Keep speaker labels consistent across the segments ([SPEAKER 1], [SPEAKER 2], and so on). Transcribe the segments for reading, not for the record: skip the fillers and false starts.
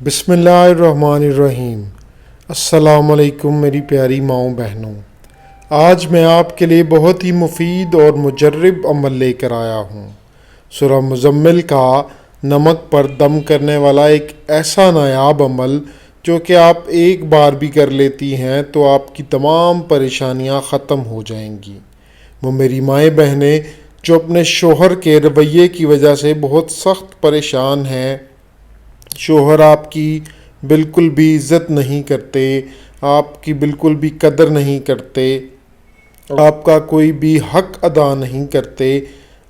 [SPEAKER 1] بسم اللہ الرحمن الرحیم۔ السلام علیکم میری پیاری ماؤں بہنوں، آج میں آپ کے لیے بہت ہی مفید اور مجرب عمل لے کر آیا ہوں۔ سورہ مزمل کا نمک پر دم کرنے والا ایک ایسا نایاب عمل جو کہ آپ ایک بار بھی کر لیتی ہیں تو آپ کی تمام پریشانیاں ختم ہو جائیں گی۔ وہ میری مائیں بہنیں جو اپنے شوہر کے رویے کی وجہ سے بہت سخت پریشان ہیں، شوہر آپ کی بالکل بھی عزت نہیں کرتے، آپ کی بالکل بھی قدر نہیں کرتے، آپ کا کوئی بھی حق ادا نہیں کرتے،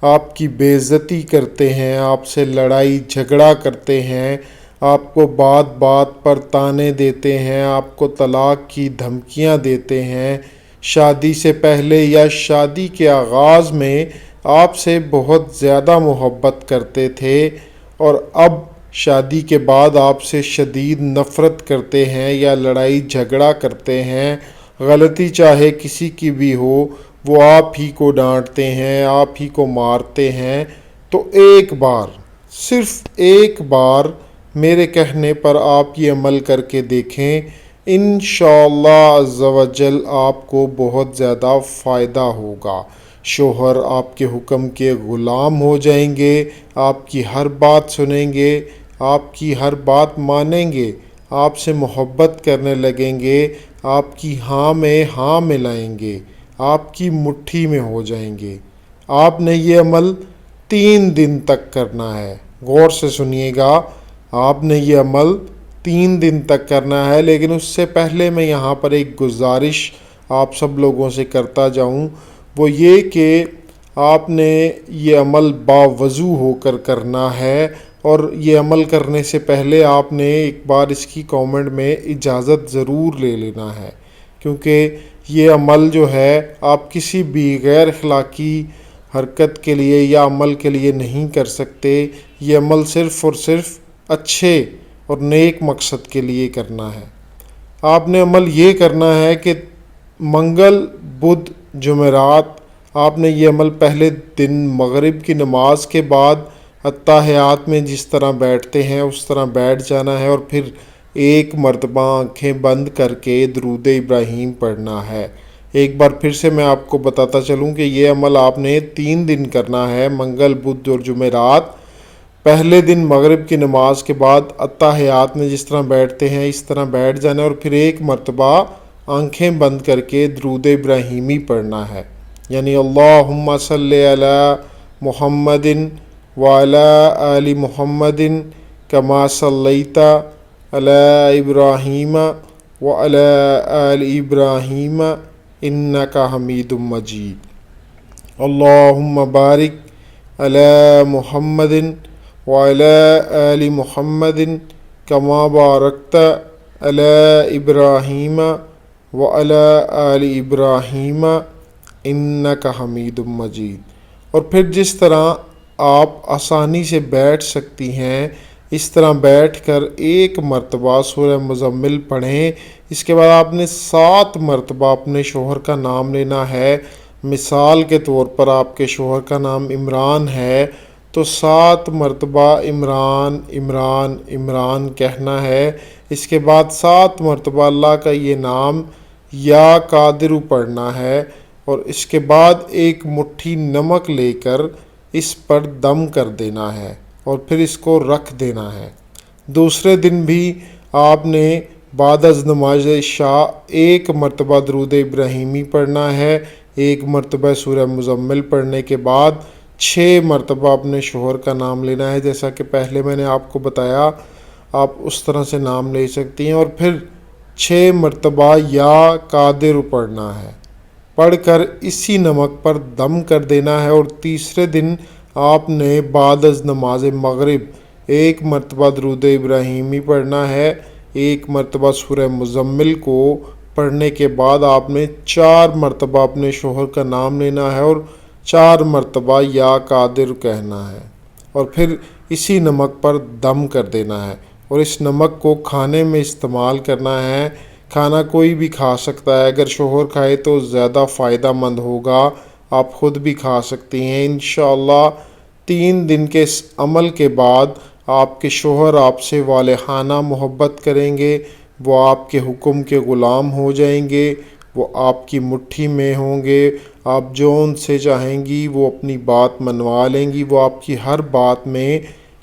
[SPEAKER 1] آپ کی بے عزتی کرتے ہیں، آپ سے لڑائی جھگڑا کرتے ہیں، آپ کو بات بات پر طعنے دیتے ہیں، آپ کو طلاق کی دھمکیاں دیتے ہیں، شادی سے پہلے یا شادی کے آغاز میں آپ سے بہت زیادہ محبت کرتے تھے اور اب شادی کے بعد آپ سے شدید نفرت کرتے ہیں یا لڑائی جھگڑا کرتے ہیں۔ غلطی چاہے کسی کی بھی ہو، وہ آپ ہی کو ڈانٹتے ہیں، آپ ہی کو مارتے ہیں۔ تو ایک بار، صرف ایک بار میرے کہنے پر آپ یہ عمل کر کے دیکھیں، انشاءاللہ عز و جل آپ کو بہت زیادہ فائدہ ہوگا۔ شوہر آپ کے حکم کے غلام ہو جائیں گے، آپ کی ہر بات سنیں گے، آپ کی ہر بات مانیں گے، آپ سے محبت کرنے لگیں گے، آپ کی ہاں میں ہاں ملائیں گے، آپ کی مٹھی میں ہو جائیں گے۔ آپ نے یہ عمل 3 دن تک کرنا ہے۔ غور سے سنیے گا، آپ نے یہ عمل 3 دن تک کرنا ہے، لیکن اس سے پہلے میں یہاں پر ایک گزارش آپ سب لوگوں سے کرتا جاؤں، وہ یہ کہ آپ نے یہ عمل باوضو ہو کر کرنا ہے، اور یہ عمل کرنے سے پہلے آپ نے ایک بار اس کی کامنٹ میں اجازت ضرور لے لینا ہے، کیونکہ یہ عمل جو ہے آپ کسی بھی غیر اخلاقی حرکت کے لیے یا عمل کے لیے نہیں کر سکتے۔ یہ عمل صرف اور صرف اچھے اور نیک مقصد کے لیے کرنا ہے۔ آپ نے عمل یہ کرنا ہے کہ منگل، بدھ، جمعرات آپ نے یہ عمل پہلے دن مغرب کی نماز کے بعد اتحیات میں جس طرح بیٹھتے ہیں اس طرح بیٹھ جانا ہے، اور پھر ایک مرتبہ آنکھیں بند کر کے درود ابراہیم پڑھنا ہے۔ ایک بار پھر سے میں آپ کو بتاتا چلوں کہ یہ عمل آپ نے 3 دن کرنا ہے، منگل، بدھ اور جمعرات۔ پہلے دن مغرب کی نماز کے بعد اتحیات میں جس طرح بیٹھتے ہیں اس طرح بیٹھ جانا ہے، اور پھر ایک مرتبہ آنکھیں بند کر کے درود ابراہیمی پڑھنا ہے، یعنی اللہم صلی علی محمد وعلی آل محمد کما صلیت علی ابراہیم وعلی آل ابراہیم انک حمید مجید۔ اللہم بارک علی محمد وعلی آل محمد کما بارکت علی ابراہیم وعلی آل ابراہیم انک حمید مجید۔ اور پھر جس طرح آپ آسانی سے بیٹھ سکتی ہیں اس طرح بیٹھ کر ایک مرتبہ سورہ مزمل پڑھیں۔ اس کے بعد آپ نے 7 مرتبہ اپنے شوہر کا نام لینا ہے۔ مثال کے طور پر آپ کے شوہر کا نام عمران ہے تو 7 مرتبہ عمران عمران عمران کہنا ہے۔ اس کے بعد 7 مرتبہ اللہ کا یہ نام یا قادر پڑھنا ہے، اور اس کے بعد ایک مٹھی نمک لے کر اس پر دم کر دینا ہے اور پھر اس کو رکھ دینا ہے۔ دوسرے دن بھی آپ نے بعد از نماز عشاء 1 مرتبہ درود ابراہیمی پڑھنا ہے، 1 مرتبہ سورہ مزمل پڑھنے کے بعد 6 مرتبہ اپنے شوہر کا نام لینا ہے، جیسا کہ پہلے میں نے آپ کو بتایا آپ اس طرح سے نام لے سکتی ہیں، اور پھر 6 مرتبہ یا قادر پڑھنا ہے، پڑھ کر اسی نمک پر دم کر دینا ہے۔ اور تیسرے دن آپ نے بعد از نماز مغرب 1 مرتبہ درود ابراہیمی پڑھنا ہے، 1 مرتبہ سورہ مزمل کو پڑھنے کے بعد آپ نے 4 مرتبہ اپنے شوہر کا نام لینا ہے اور 4 مرتبہ یا قادر کہنا ہے، اور پھر اسی نمک پر دم کر دینا ہے، اور اس نمک کو کھانے میں استعمال کرنا ہے۔ کھانا کوئی بھی کھا سکتا ہے، اگر شوہر کھائے تو زیادہ فائدہ مند ہوگا، آپ خود بھی کھا سکتی ہیں۔ انشاءاللہ 3 دن کے اس عمل کے بعد آپ کے شوہر آپ سے والہانہ محبت کریں گے، وہ آپ کے حکم کے غلام ہو جائیں گے، وہ آپ کی مٹھی میں ہوں گے، آپ جو ان سے چاہیں گی وہ اپنی بات منوا لیں گی، وہ آپ کی ہر بات میں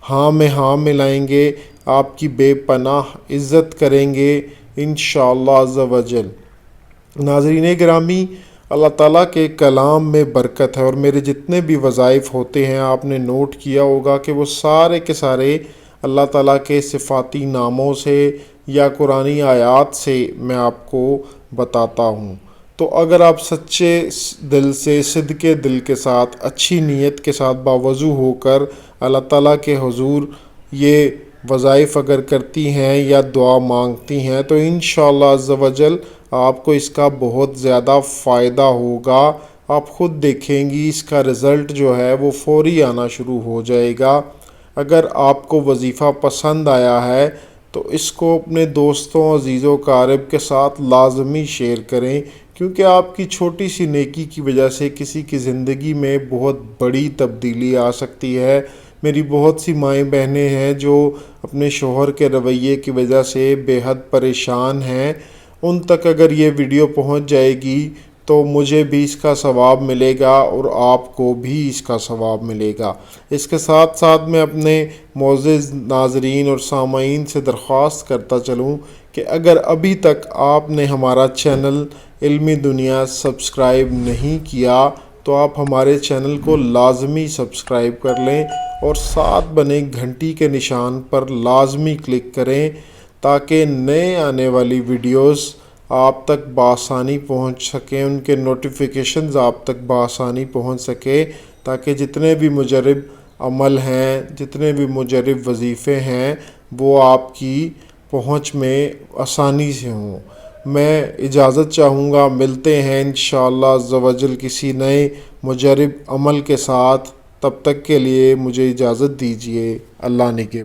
[SPEAKER 1] ہاں ملائیں گے، آپ کی بے پناہ عزت کریں گے انشاءاللہ عز و جل۔ ناظرین گرامی، اللہ تعالیٰ کے کلام میں برکت ہے، اور میرے جتنے بھی وظائف ہوتے ہیں آپ نے نوٹ کیا ہوگا کہ وہ سارے کے سارے اللہ تعالیٰ کے صفاتی ناموں سے یا قرآنی آیات سے میں آپ کو بتاتا ہوں۔ تو اگر آپ سچے دل سے، صدقے دل کے ساتھ، اچھی نیت کے ساتھ باوضو ہو کر اللہ تعالیٰ کے حضور یہ وظائف اگر کرتی ہیں یا دعا مانگتی ہیں تو انشاءاللہ عز و جل آپ کو اس کا بہت زیادہ فائدہ ہوگا۔ آپ خود دیکھیں گی اس کا رزلٹ جو ہے وہ فوری آنا شروع ہو جائے گا۔ اگر آپ کو وظیفہ پسند آیا ہے تو اس کو اپنے دوستوں، عزیز و اقارب کے ساتھ لازمی شیئر کریں، کیونکہ آپ کی چھوٹی سی نیکی کی وجہ سے کسی کی زندگی میں بہت بڑی تبدیلی آ سکتی ہے۔ میری بہت سی مائیں بہنیں ہیں جو اپنے شوہر کے رویے کی وجہ سے بے حد پریشان ہیں، ان تک اگر یہ ویڈیو پہنچ جائے گی تو مجھے بھی اس کا ثواب ملے گا اور آپ کو بھی اس کا ثواب ملے گا۔ اس کے ساتھ ساتھ میں اپنے معزز ناظرین اور سامعین سے درخواست کرتا چلوں کہ اگر ابھی تک آپ نے ہمارا چینل علمی دنیا سبسکرائب نہیں کیا تو آپ ہمارے چینل کو لازمی سبسکرائب کر لیں اور ساتھ بنے گھنٹی کے نشان پر لازمی کلک کریں تاکہ نئے آنے والی ویڈیوز آپ تک بآسانی پہنچ سکیں، ان کے نوٹیفیکیشنز آپ تک بآسانی پہنچ سکے، تاکہ جتنے بھی مجرب عمل ہیں، جتنے بھی مجرب وظیفے ہیں وہ آپ کی پہنچ میں آسانی سے ہوں۔ میں اجازت چاہوں گا، ملتے ہیں انشاءاللہ عز و جل کسی نئے مجرب عمل کے ساتھ، تب تک کے لیے مجھے اجازت دیجیے۔ اللہ نگہبان۔